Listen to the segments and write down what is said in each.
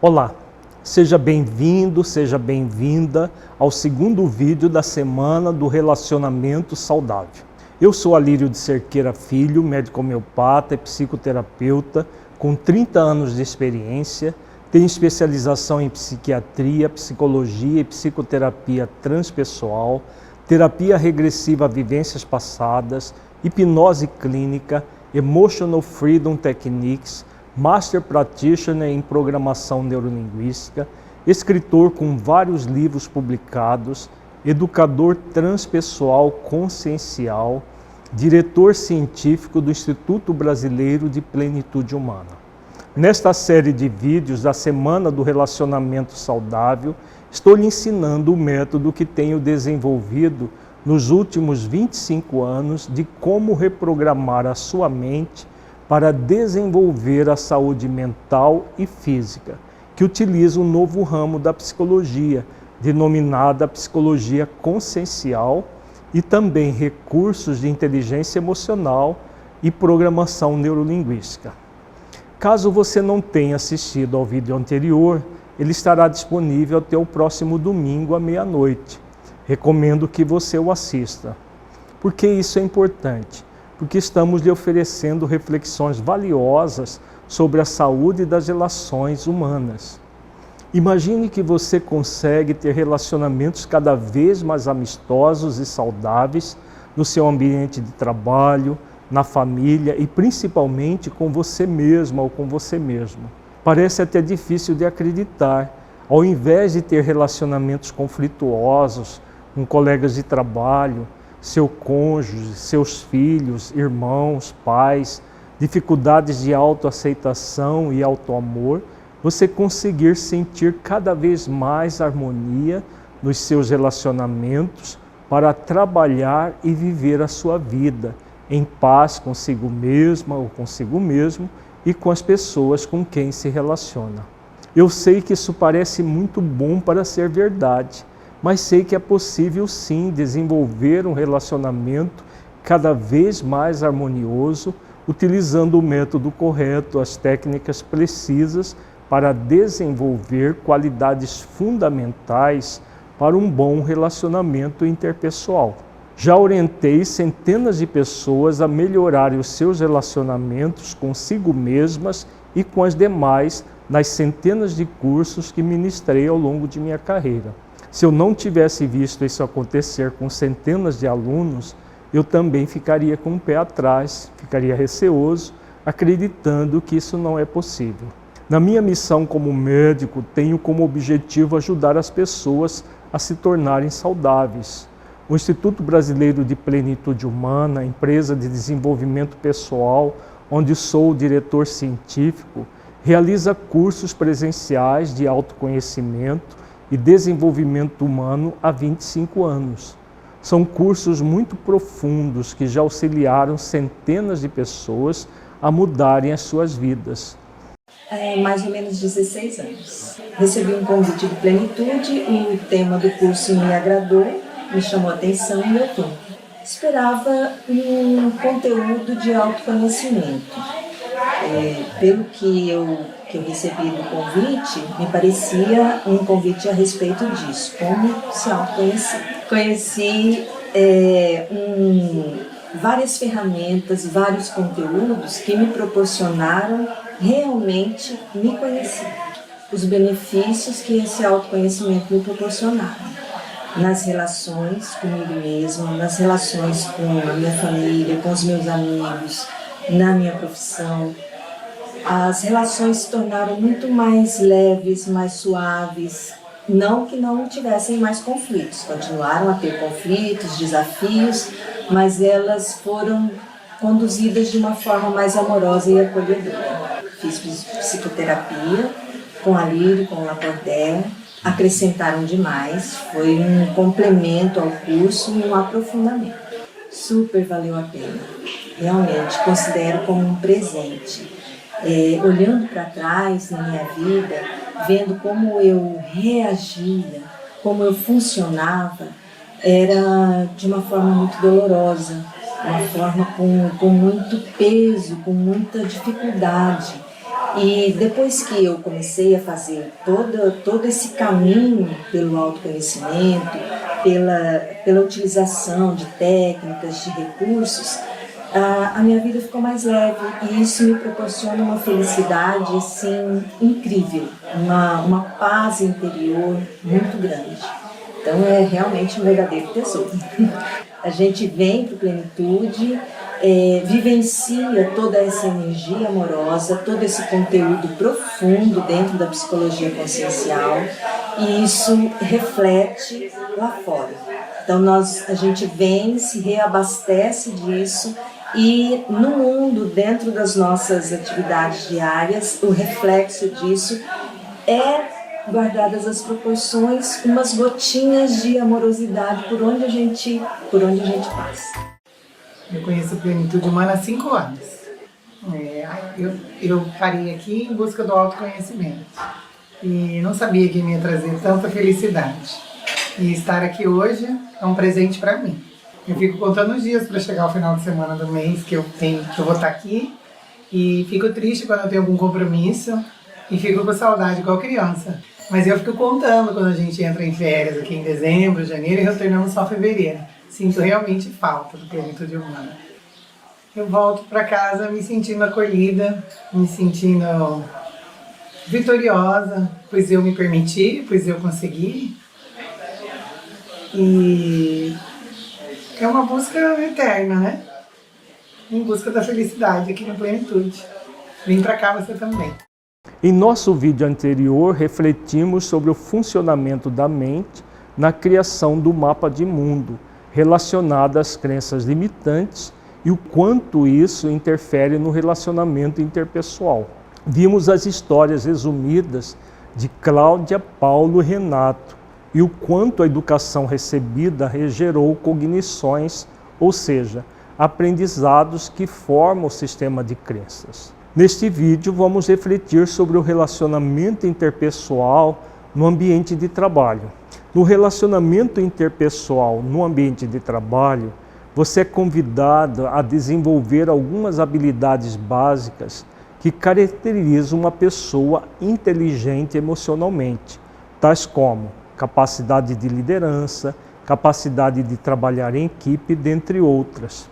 Olá, seja bem-vindo, seja bem-vinda ao segundo vídeo da Semana do Relacionamento Saudável. Eu sou Alírio de Cerqueira Filho, médico homeopata e psicoterapeuta com 30 anos de experiência, tenho especialização em psiquiatria, psicologia e psicoterapia transpessoal, terapia regressiva a vivências passadas, hipnose clínica, Emotional Freedom Techniques, Master Practitioner em Programação Neurolinguística, escritor com vários livros publicados, educador transpessoal consciencial, diretor científico do Instituto Brasileiro de Plenitude Humana. Nesta série de vídeos da Semana do Relacionamento Saudável, estou lhe ensinando o método que tenho desenvolvido nos últimos 25 anos de como reprogramar a sua mente para desenvolver a saúde mental e física, que utiliza um novo ramo da psicologia, denominada psicologia consciencial, e também recursos de inteligência emocional e programação neurolinguística. Caso você não tenha assistido ao vídeo anterior, ele estará disponível até o próximo domingo à meia-noite. Recomendo que você o assista. Por que isso é importante? Porque estamos lhe oferecendo reflexões valiosas sobre a saúde das relações humanas. Imagine que você consegue ter relacionamentos cada vez mais amistosos e saudáveis no seu ambiente de trabalho, na família e principalmente com você mesma ou com você mesmo. Parece até difícil de acreditar. Ao invés de ter relacionamentos conflituosos com colegas de trabalho, seu cônjuge, seus filhos, irmãos, pais, dificuldades de autoaceitação e autoamor, você conseguir sentir cada vez mais harmonia nos seus relacionamentos para trabalhar e viver a sua vida em paz consigo mesma ou consigo mesmo e com as pessoas com quem se relaciona. Eu sei que isso parece muito bom para ser verdade, mas sei que é possível sim desenvolver um relacionamento cada vez mais harmonioso, utilizando o método correto, as técnicas precisas para desenvolver qualidades fundamentais para um bom relacionamento interpessoal. Já orientei centenas de pessoas a melhorarem os seus relacionamentos consigo mesmas e com as demais nas centenas de cursos que ministrei ao longo de minha carreira. Se eu não tivesse visto isso acontecer com centenas de alunos, eu também ficaria com o pé atrás, ficaria receoso, acreditando que isso não é possível. Na minha missão como médico, tenho como objetivo ajudar as pessoas a se tornarem saudáveis. O Instituto Brasileiro de Plenitude Humana, empresa de desenvolvimento pessoal, onde sou o diretor científico, realiza cursos presenciais de autoconhecimento e desenvolvimento humano há 25 anos. São cursos muito profundos que já auxiliaram centenas de pessoas a mudarem as suas vidas. Mais ou menos 16 anos. Recebi um convite de Plenitude, o tema do curso me agradou, me chamou a atenção e eu fui. Esperava um conteúdo de autoconhecimento. Pelo que eu recebi do convite, me parecia um convite a respeito disso, como se autoconhecer. Conheci várias ferramentas, vários conteúdos que me proporcionaram realmente me conhecer. Os benefícios que esse autoconhecimento me proporcionaram. Nas relações comigo mesma, nas relações com a minha família, com os meus amigos, na minha profissão. As relações se tornaram muito mais leves, mais suaves. Não que não tivessem mais conflitos, continuaram a ter conflitos, desafios, mas elas foram conduzidas de uma forma mais amorosa e acolhedora. Fiz psicoterapia com a Alírio, com o Laporté, acrescentaram demais, foi um complemento ao curso e um aprofundamento. Super valeu a pena, realmente considero como um presente. Olhando para trás na minha vida, vendo como eu reagia, como eu funcionava, era de uma forma muito dolorosa, uma forma com muito peso, com muita dificuldade. E depois que eu comecei a fazer todo esse caminho pelo autoconhecimento, pela utilização de técnicas, de recursos, a minha vida ficou mais leve e isso me proporciona uma felicidade assim, incrível, uma paz interior muito grande. Então é realmente um verdadeiro tesouro. A gente vem para o Plenitude, vivencia toda essa energia amorosa, todo esse conteúdo profundo dentro da psicologia consciencial e isso reflete lá fora. Então a gente vem, se reabastece disso e no mundo, dentro das nossas atividades diárias, o reflexo disso é, guardadas as proporções, umas gotinhas de amorosidade por onde a gente passa. Eu conheço a Plenitude Humana há 5 anos. Eu parei aqui em busca do autoconhecimento e não sabia que me ia trazer tanta felicidade. E estar aqui hoje é um presente para mim. Eu fico contando os dias para chegar ao final de semana do mês que eu vou estar aqui e fico triste quando eu tenho algum compromisso e fico com saudade igual criança. Mas eu fico contando quando a gente entra em férias aqui em dezembro, janeiro e retornamos só em fevereiro. Sinto realmente falta do Plenitude Humana. Eu volto para casa me sentindo acolhida, me sentindo vitoriosa, pois eu me permiti, pois eu consegui. E é uma busca eterna, né? Em busca da felicidade aqui no Plenitude. Vem para cá você também. Em nosso vídeo anterior, refletimos sobre o funcionamento da mente na criação do mapa de mundo, relacionado às crenças limitantes e o quanto isso interfere no relacionamento interpessoal. Vimos as histórias resumidas de Cláudia, Paulo e Renato e o quanto a educação recebida gerou cognições, ou seja, aprendizados que formam o sistema de crenças. Neste vídeo vamos refletir sobre o relacionamento interpessoal no ambiente de trabalho. No relacionamento interpessoal no ambiente de trabalho, você é convidado a desenvolver algumas habilidades básicas que caracterizam uma pessoa inteligente emocionalmente, tais como capacidade de liderança, capacidade de trabalhar em equipe, dentre outras.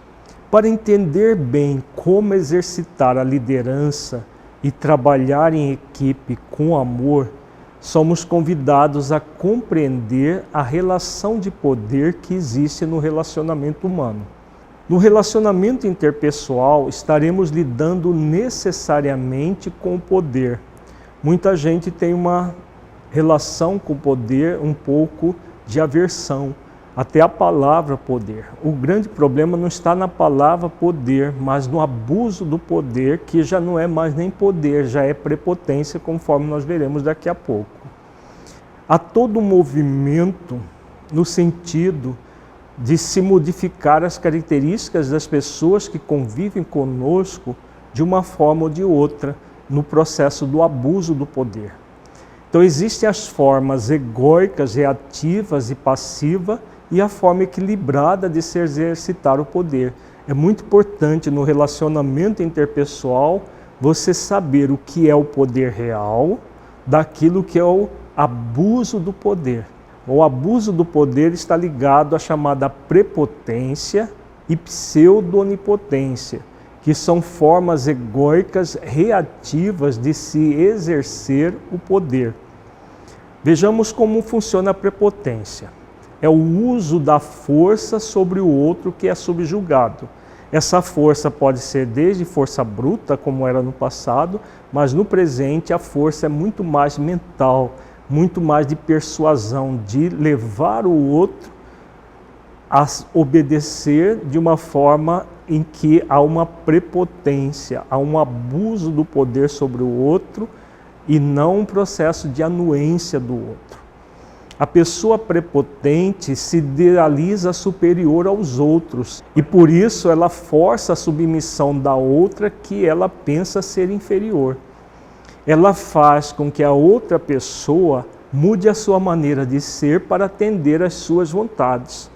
Para entender bem como exercitar a liderança e trabalhar em equipe com amor, somos convidados a compreender a relação de poder que existe no relacionamento humano. No relacionamento interpessoal, estaremos lidando necessariamente com o poder. Muita gente tem uma relação com o poder um pouco de aversão, até a palavra poder. O grande problema não está na palavra poder, mas no abuso do poder, que já não é mais nem poder, já é prepotência, conforme nós veremos daqui a pouco. Há todo um movimento no sentido de se modificar as características das pessoas que convivem conosco de uma forma ou de outra no processo do abuso do poder. Então existem as formas egóicas, reativas e passivas e a forma equilibrada de se exercitar o poder. É muito importante no relacionamento interpessoal você saber o que é o poder real daquilo que é o abuso do poder. O abuso do poder está ligado à chamada prepotência e pseudo-onipotência, que são formas egóicas reativas de se exercer o poder. Vejamos como funciona a prepotência. É o uso da força sobre o outro que é subjugado. Essa força pode ser desde força bruta, como era no passado, mas no presente a força é muito mais mental, muito mais de persuasão, de levar o outro a obedecer de uma forma em que há uma prepotência, há um abuso do poder sobre o outro e não um processo de anuência do outro. A pessoa prepotente se idealiza superior aos outros e por isso ela força a submissão da outra que ela pensa ser inferior. Ela faz com que a outra pessoa mude a sua maneira de ser para atender às suas vontades.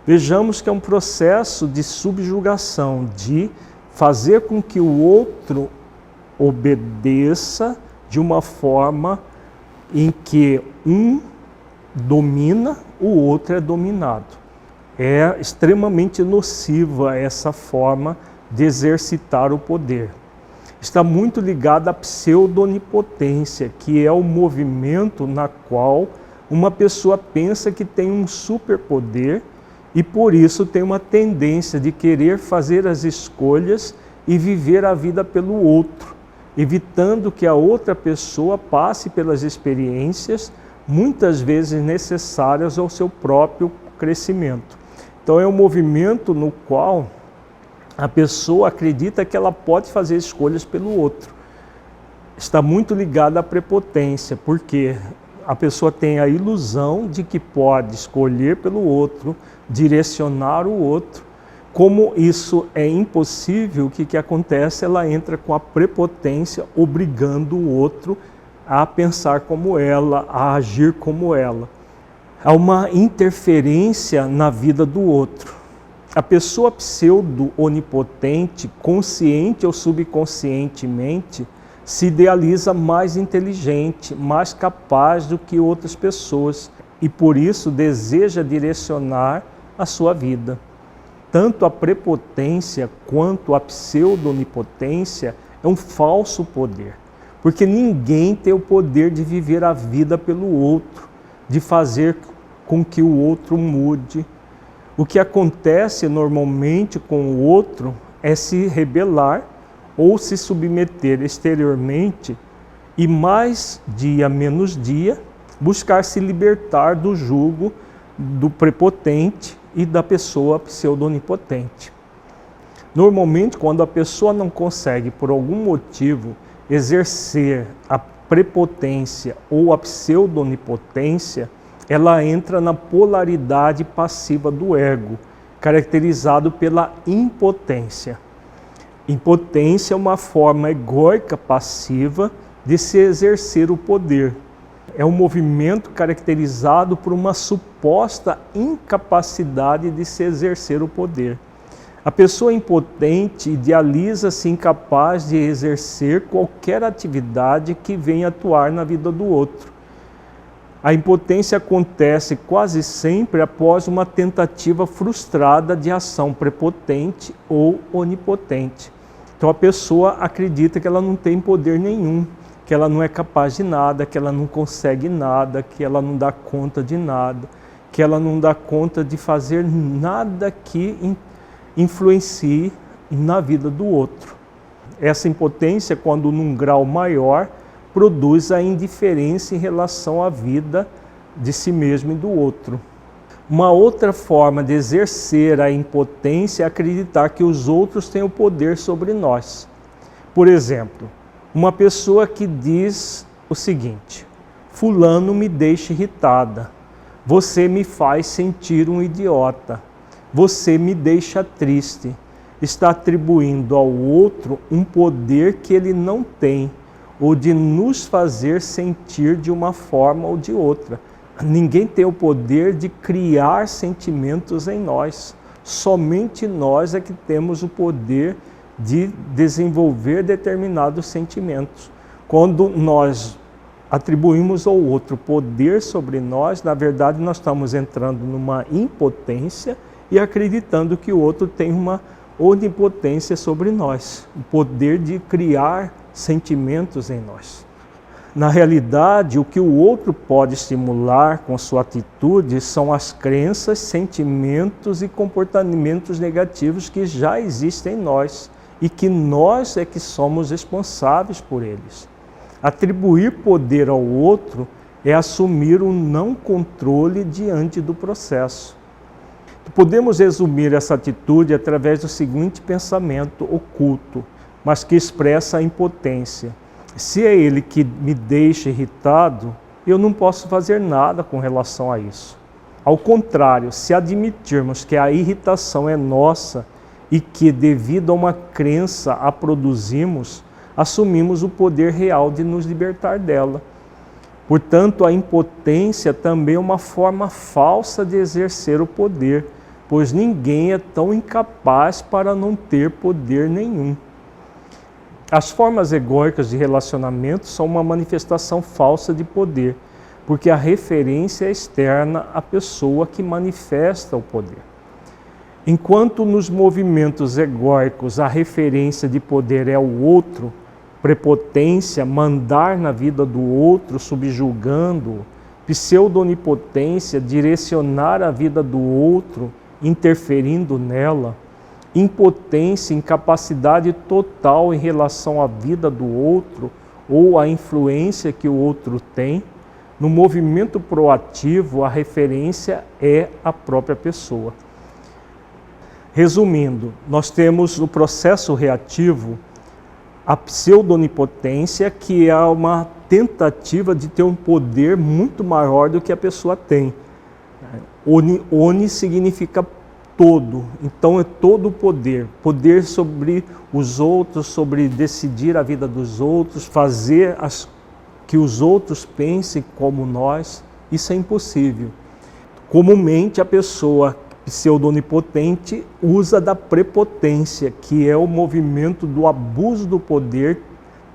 Vejamos que é um processo de subjugação, de fazer com que o outro obedeça de uma forma em que um domina, o outro é dominado. É extremamente nociva essa forma de exercitar o poder. Está muito ligada à pseudo-onipotência, que é o movimento na qual uma pessoa pensa que tem um superpoder e por isso tem uma tendência de querer fazer as escolhas e viver a vida pelo outro, evitando que a outra pessoa passe pelas experiências, muitas vezes necessárias ao seu próprio crescimento. Então é um movimento no qual a pessoa acredita que ela pode fazer escolhas pelo outro. Está muito ligada à prepotência, porque a pessoa tem a ilusão de que pode escolher pelo outro, direcionar o outro. Como isso é impossível, o que acontece? Ela entra com a prepotência, obrigando o outro a pensar como ela, a agir como ela. Há uma interferência na vida do outro. A pessoa pseudo-onipotente, consciente ou subconscientemente, se idealiza mais inteligente, mais capaz do que outras pessoas e por isso deseja direcionar a sua vida. Tanto a prepotência quanto a pseudo-onipotência é um falso poder, porque ninguém tem o poder de viver a vida pelo outro, de fazer com que o outro mude. O que acontece normalmente com o outro é se rebelar ou se submeter exteriormente e mais dia menos dia buscar se libertar do jugo do prepotente e da pessoa pseudo-onipotente. Normalmente, quando a pessoa não consegue, por algum motivo, exercer a prepotência ou a pseudo-onipotência, ela entra na polaridade passiva do ego, caracterizado pela impotência. Impotência é uma forma egóica passiva de se exercer o poder. É um movimento caracterizado por uma suposta incapacidade de se exercer o poder. A pessoa impotente idealiza-se incapaz de exercer qualquer atividade que venha atuar na vida do outro. A impotência acontece quase sempre após uma tentativa frustrada de ação prepotente ou onipotente. Então a pessoa acredita que ela não tem poder nenhum, que ela não é capaz de nada, que ela não consegue nada, que ela não dá conta de nada, que ela não dá conta de fazer nada que influencie na vida do outro. Essa impotência, quando num grau maior, produz a indiferença em relação à vida de si mesmo e do outro. Uma outra forma de exercer a impotência é acreditar que os outros têm o poder sobre nós. Por exemplo, uma pessoa que diz o seguinte: fulano me deixa irritada, você me faz sentir um idiota, você me deixa triste. Está atribuindo ao outro um poder que ele não tem, ou de nos fazer sentir de uma forma ou de outra. Ninguém tem o poder de criar sentimentos em nós. Somente nós é que temos o poder de desenvolver determinados sentimentos. Quando nós atribuímos ao outro poder sobre nós, na verdade nós estamos entrando numa impotência e acreditando que o outro tem uma onipotência sobre nós, o poder de criar sentimentos em nós. Na realidade, o que o outro pode estimular com sua atitude são as crenças, sentimentos e comportamentos negativos que já existem em nós e que nós é que somos responsáveis por eles. Atribuir poder ao outro é assumir um não controle diante do processo. Podemos resumir essa atitude através do seguinte pensamento oculto, mas que expressa a impotência. Se é ele que me deixa irritado, eu não posso fazer nada com relação a isso. Ao contrário, se admitirmos que a irritação é nossa e que, devido a uma crença, a produzimos, assumimos o poder real de nos libertar dela. Portanto, a impotência também é uma forma falsa de exercer o poder, pois ninguém é tão incapaz para não ter poder nenhum. As formas egóicas de relacionamento são uma manifestação falsa de poder, porque a referência é externa à pessoa que manifesta o poder. Enquanto nos movimentos egóicos a referência de poder é o outro, prepotência, mandar na vida do outro, subjugando-o, pseudo-onipotência, direcionar a vida do outro, interferindo nela, impotência, incapacidade total em relação à vida do outro ou à influência que o outro tem, no movimento proativo a referência é a própria pessoa. Resumindo, nós temos no processo reativo a pseudo-onipotência, que é uma tentativa de ter um poder muito maior do que a pessoa tem. Oni significa todo, então é todo o poder. Poder sobre os outros, sobre decidir a vida dos outros, fazer que os outros pensem como nós, isso é impossível. Comumente a pessoa pseudo-onipotente usa da prepotência, que é o movimento do abuso do poder,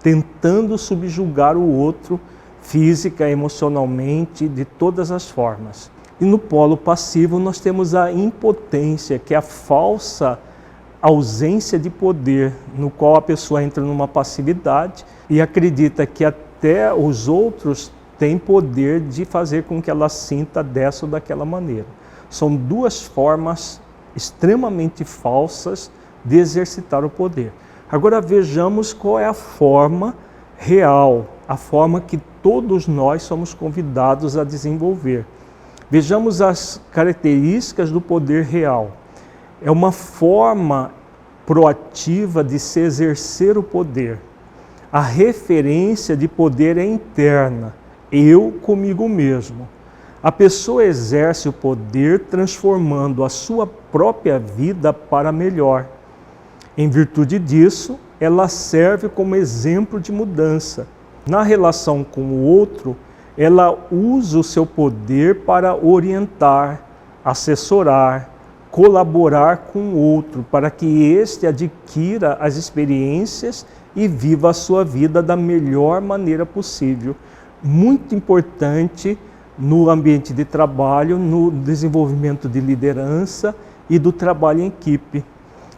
tentando subjugar o outro física, emocionalmente, de todas as formas. E no polo passivo nós temos a impotência, que é a falsa ausência de poder, no qual a pessoa entra numa passividade e acredita que até os outros têm poder de fazer com que ela sinta dessa ou daquela maneira. São duas formas extremamente falsas de exercitar o poder. Agora vejamos qual é a forma real, a forma que todos nós somos convidados a desenvolver. Vejamos as características do poder real. É uma forma proativa de se exercer o poder. A referência de poder é interna, eu comigo mesmo. A pessoa exerce o poder transformando a sua própria vida para melhor. Em virtude disso, ela serve como exemplo de mudança. Na relação com o outro, ela usa o seu poder para orientar, assessorar, colaborar com o outro, para que este adquira as experiências e viva a sua vida da melhor maneira possível. Muito importante no ambiente de trabalho, no desenvolvimento de liderança e do trabalho em equipe.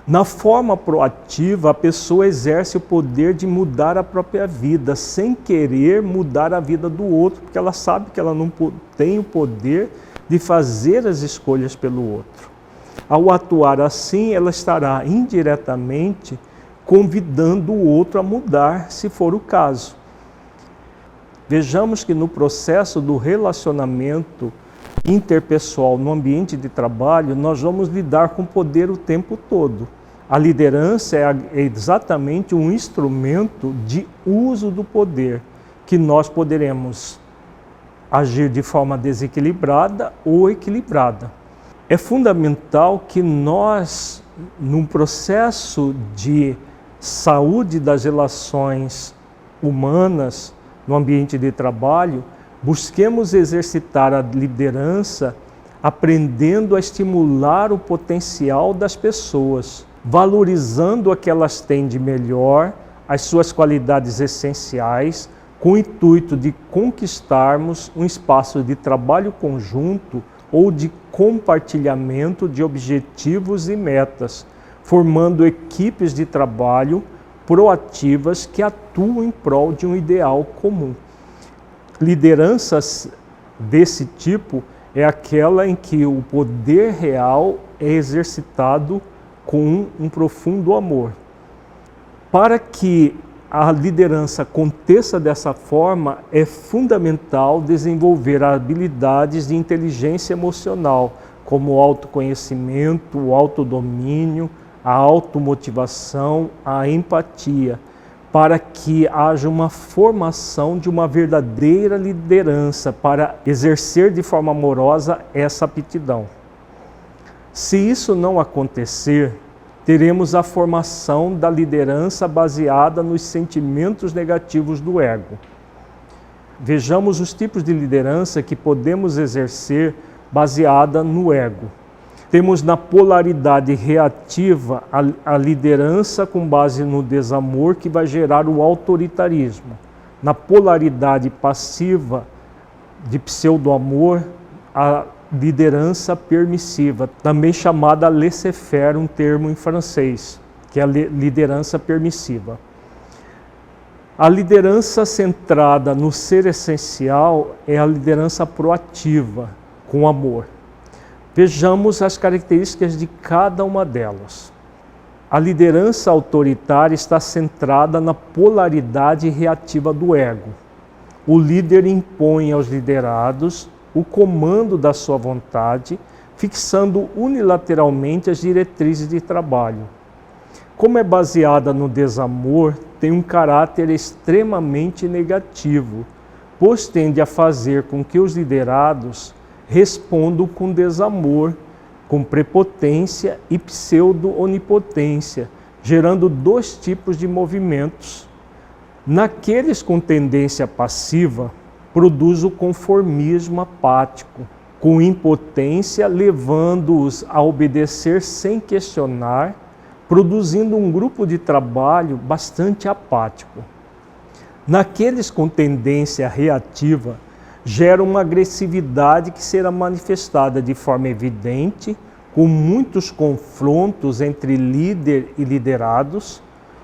Na forma proativa, a pessoa exerce o poder de mudar a própria vida, sem querer mudar a vida do outro, porque ela sabe que ela não tem o poder de fazer as escolhas pelo outro. Ao atuar assim, ela estará indiretamente convidando o outro a mudar, se for o caso. Vejamos que no processo do relacionamento interpessoal no ambiente de trabalho, nós vamos lidar com poder o tempo todo. A liderança é exatamente um instrumento de uso do poder, que nós poderemos agir de forma desequilibrada ou equilibrada. É fundamental que nós, num processo de saúde das relações humanas no ambiente de trabalho, busquemos exercitar a liderança aprendendo a estimular o potencial das pessoas, valorizando o que elas têm de melhor, as suas qualidades essenciais, com o intuito de conquistarmos um espaço de trabalho conjunto ou de compartilhamento de objetivos e metas, formando equipes de trabalho proativas que atuam em prol de um ideal comum. Lideranças desse tipo é aquela em que o poder real é exercitado com um profundo amor. Para que a liderança aconteça dessa forma, é fundamental desenvolver habilidades de inteligência emocional, como o autoconhecimento, o autodomínio, a automotivação, a empatia, para que haja uma formação de uma verdadeira liderança para exercer de forma amorosa essa aptidão. Se isso não acontecer, teremos a formação da liderança baseada nos sentimentos negativos do ego. Vejamos os tipos de liderança que podemos exercer baseada no ego. Temos na polaridade reativa a liderança com base no desamor, que vai gerar o autoritarismo. Na polaridade passiva de pseudo-amor, a liderança permissiva, também chamada laissez-faire, um termo em francês, que é a liderança permissiva. A liderança centrada no ser essencial é a liderança proativa, com amor. Vejamos as características de cada uma delas. A liderança autoritária está centrada na polaridade reativa do ego. O líder impõe aos liderados o comando da sua vontade, fixando unilateralmente as diretrizes de trabalho. Como é baseada no desamor, tem um caráter extremamente negativo, pois tende a fazer com que os liderados respondam com desamor, com prepotência e pseudo-onipotência, gerando dois tipos de movimentos. Naqueles com tendência passiva, produz o conformismo apático, com impotência, levando-os a obedecer sem questionar, produzindo um grupo de trabalho bastante apático. Naqueles com tendência reativa, gera uma agressividade que será manifestada de forma evidente, com muitos confrontos entre líder e liderados,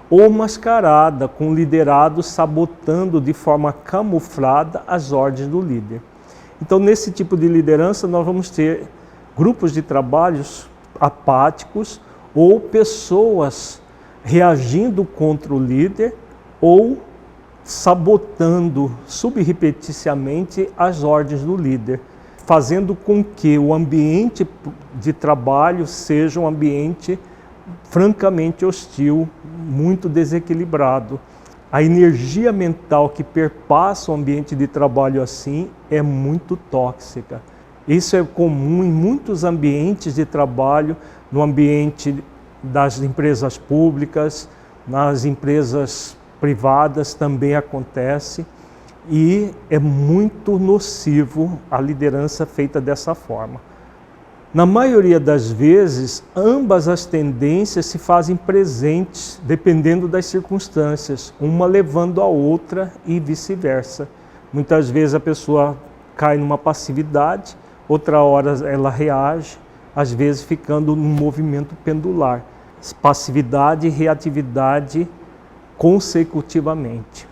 ou mascarada, com liderados sabotando de forma camuflada as ordens do líder. Então, nesse tipo de liderança, nós vamos ter grupos de trabalhos apáticos ou pessoas reagindo contra o líder ou sabotando subrepeticiamente as ordens do líder, fazendo com que o ambiente de trabalho seja um ambiente francamente hostil, muito desequilibrado. A energia mental que perpassa o ambiente de trabalho assim é muito tóxica. Isso é comum em muitos ambientes de trabalho, no ambiente das empresas públicas, nas empresas privadas também acontece, e é muito nocivo a liderança feita dessa forma. Na maioria das vezes, ambas as tendências se fazem presentes, dependendo das circunstâncias, uma levando a outra e vice-versa. Muitas vezes a pessoa cai numa passividade, outra hora ela reage, às vezes ficando num movimento pendular. Passividade e reatividade consecutivamente.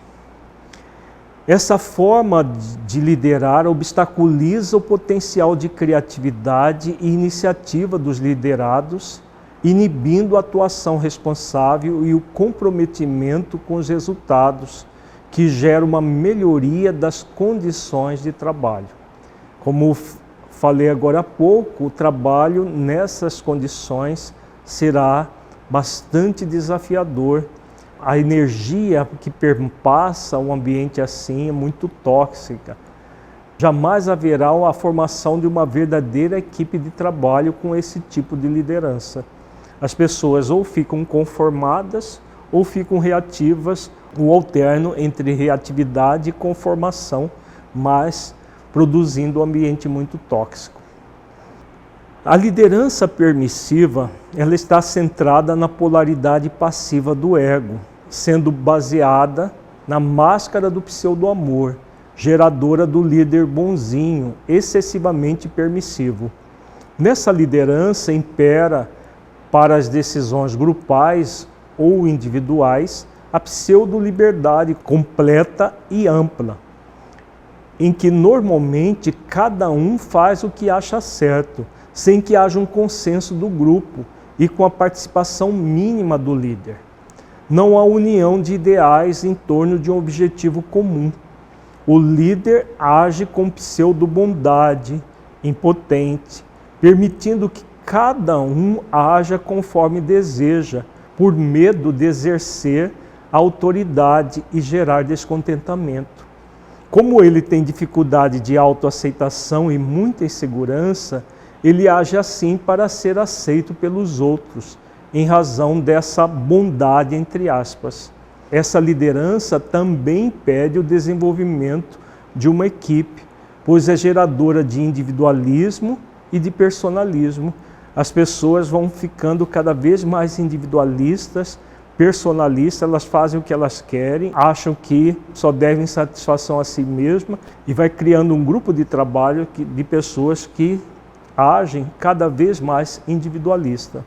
Essa forma de liderar obstaculiza o potencial de criatividade e iniciativa dos liderados, inibindo a atuação responsável e o comprometimento com os resultados, que gera uma melhoria das condições de trabalho. Como falei agora há pouco, o trabalho nessas condições será bastante desafiador. A energia que perpassa um ambiente assim é muito tóxica. Jamais haverá a formação de uma verdadeira equipe de trabalho com esse tipo de liderança. As pessoas ou ficam conformadas ou ficam reativas, o alterno entre reatividade e conformação, mas produzindo um ambiente muito tóxico. A liderança permissiva, ela está centrada na polaridade passiva do ego, sendo baseada na máscara do pseudo-amor, geradora do líder bonzinho, excessivamente permissivo. Nessa liderança impera, para as decisões grupais ou individuais, a pseudo-liberdade completa e ampla, em que normalmente cada um faz o que acha certo, sem que haja um consenso do grupo e com a participação mínima do líder. Não há união de ideais em torno de um objetivo comum. O líder age com pseudo-bondade, impotente, permitindo que cada um haja conforme deseja, por medo de exercer a autoridade e gerar descontentamento. Como ele tem dificuldade de autoaceitação e muita insegurança, ele age assim para ser aceito pelos outros, em razão dessa bondade, entre aspas. Essa liderança também impede o desenvolvimento de uma equipe, pois é geradora de individualismo e de personalismo. as pessoas vão ficando cada vez mais individualistas, personalistas, elas fazem o que elas querem, acham que só devem satisfação a si mesma e vai criando um grupo de trabalho de pessoas que agem cada vez mais individualista.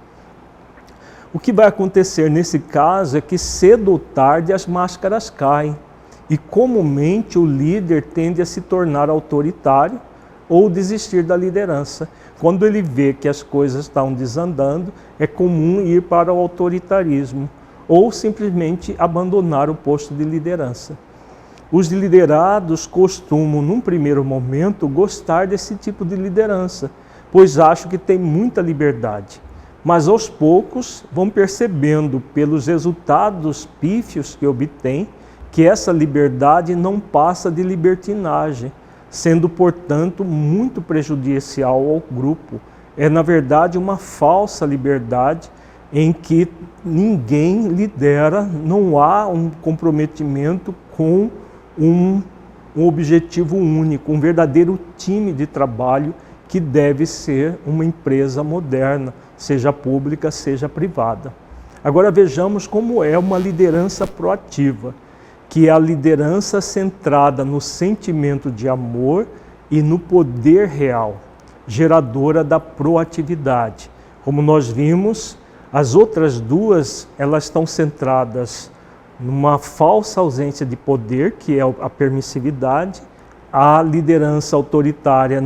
O que vai acontecer nesse caso é que cedo ou tarde as máscaras caem e comumente o líder tende a se tornar autoritário ou desistir da liderança. Quando ele vê que as coisas estão desandando, é comum ir para o autoritarismo ou simplesmente abandonar o posto de liderança. Os liderados costumam, num primeiro momento, gostar desse tipo de liderança, pois acham que tem muita liberdade. Mas aos poucos vão percebendo pelos resultados pífios que obtêm que essa liberdade não passa de libertinagem, sendo, portanto, muito prejudicial ao grupo. É, na verdade, uma falsa liberdade em que ninguém lidera, não há um comprometimento com um objetivo único, um verdadeiro time de trabalho que deve ser uma empresa moderna, seja pública, seja privada. Agora vejamos como é uma liderança proativa, que é a liderança centrada no sentimento de amor e no poder real, geradora da proatividade. Como nós vimos, as outras duas, elas estão centradas numa falsa ausência de poder, que é a permissividade, a liderança autoritária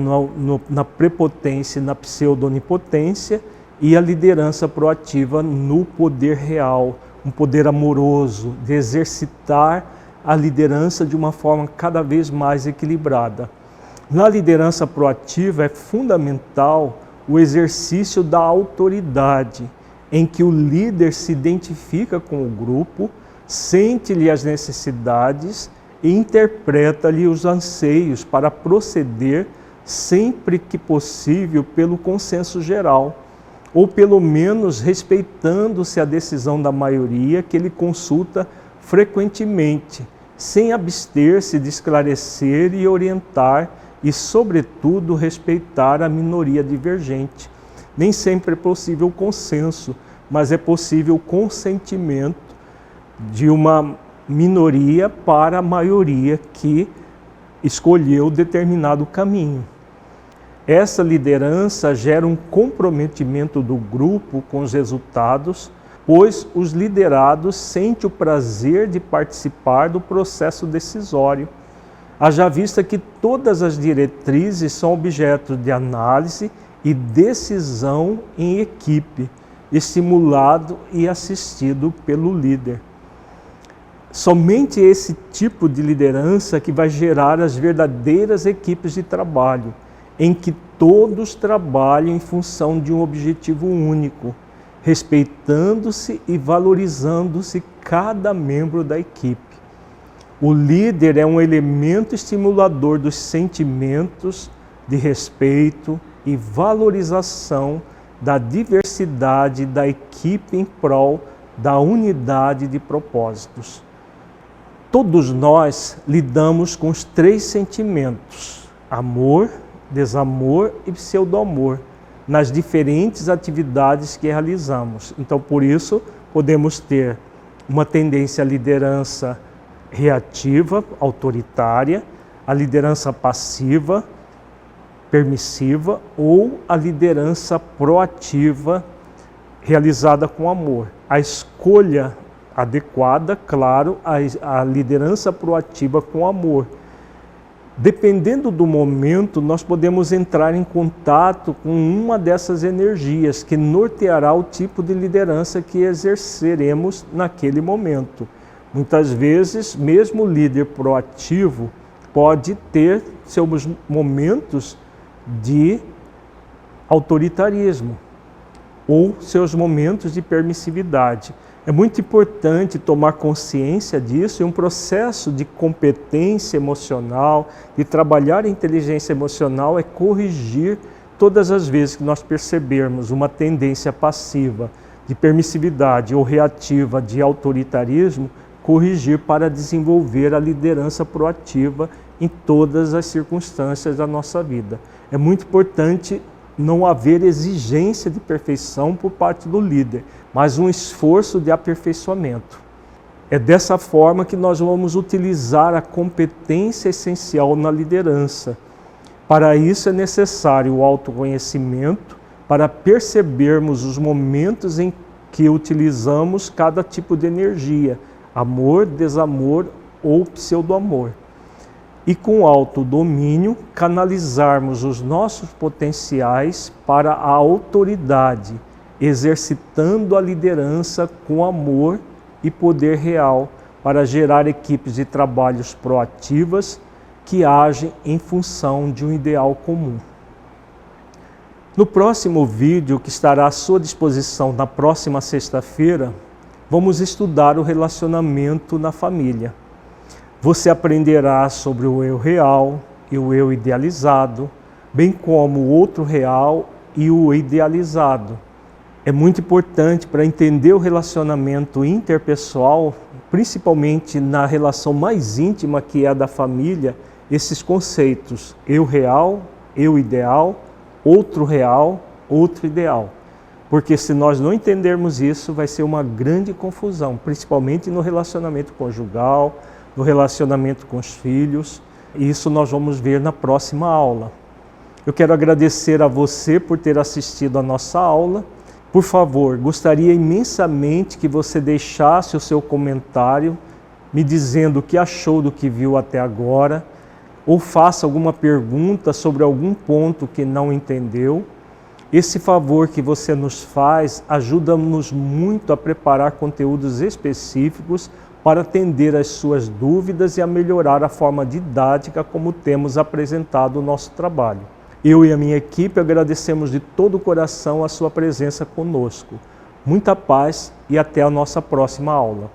na prepotência e na pseudo-onipotência, e a liderança proativa no poder real, um poder amoroso, de exercitar a liderança de uma forma cada vez mais equilibrada. Na liderança proativa é fundamental o exercício da autoridade, em que o líder se identifica com o grupo, sente-lhe as necessidades e interpreta-lhe os anseios para proceder sempre que possível pelo consenso geral, ou pelo menos respeitando-se a decisão da maioria que ele consulta frequentemente, sem abster-se de esclarecer e orientar e, sobretudo, respeitar a minoria divergente. Nem sempre é possível o consenso, mas é possível o consentimento de uma minoria para a maioria que escolheu determinado caminho. Essa liderança gera um comprometimento do grupo com os resultados, pois os liderados sentem o prazer de participar do processo decisório. Haja vista que todas as diretrizes são objeto de análise e decisão em equipe, estimulado e assistido pelo líder. Somente esse tipo de liderança que vai gerar as verdadeiras equipes de trabalho, em que todos trabalham em função de um objetivo único, respeitando-se e valorizando-se cada membro da equipe. O líder é um elemento estimulador dos sentimentos de respeito e valorização da diversidade da equipe em prol da unidade de propósitos. Todos nós lidamos com os três sentimentos: amor, desamor e pseudo-amor, nas diferentes atividades que realizamos. Então, por isso, podemos ter uma tendência à liderança reativa, autoritária, a liderança passiva, permissiva, ou a liderança proativa, realizada com amor. A escolha adequada, claro, a liderança proativa com amor. Dependendo do momento, nós podemos entrar em contato com uma dessas energias que norteará o tipo de liderança que exerceremos naquele momento. Muitas vezes, mesmo o líder proativo pode ter seus momentos de autoritarismo ou seus momentos de permissividade. É muito importante tomar consciência disso e um processo de competência emocional, de trabalhar a inteligência emocional, é corrigir todas as vezes que nós percebermos uma tendência passiva de permissividade ou reativa de autoritarismo, corrigir para desenvolver a liderança proativa em todas as circunstâncias da nossa vida. É muito importante não haver exigência de perfeição por parte do líder, mas um esforço de aperfeiçoamento. É dessa forma que nós vamos utilizar a competência essencial na liderança. Para isso é necessário o autoconhecimento para percebermos os momentos em que utilizamos cada tipo de energia, amor, desamor ou pseudo-amor. E com autodomínio, canalizarmos os nossos potenciais para a autoridade, exercitando a liderança com amor e poder real para gerar equipes de trabalhos proativas que agem em função de um ideal comum. No próximo vídeo, que estará à sua disposição na próxima sexta-feira, vamos estudar o relacionamento na família. Você aprenderá sobre o eu real e o eu idealizado, bem como o outro real e o idealizado. É muito importante para entender o relacionamento interpessoal, principalmente na relação mais íntima que é a da família, esses conceitos: eu real, eu ideal, outro real, outro ideal. Porque se nós não entendermos isso, vai ser uma grande confusão, principalmente no relacionamento conjugal, no relacionamento com os filhos. E isso nós vamos ver na próxima aula. Eu quero agradecer a você por ter assistido a nossa aula. Por favor, gostaria imensamente que você deixasse o seu comentário me dizendo o que achou do que viu até agora, ou faça alguma pergunta sobre algum ponto que não entendeu. Esse favor que você nos faz ajuda-nos muito a preparar conteúdos específicos para atender às suas dúvidas e a melhorar a forma didática como temos apresentado o nosso trabalho. Eu e a minha equipe agradecemos de todo o coração a sua presença conosco. Muita paz e até a nossa próxima aula.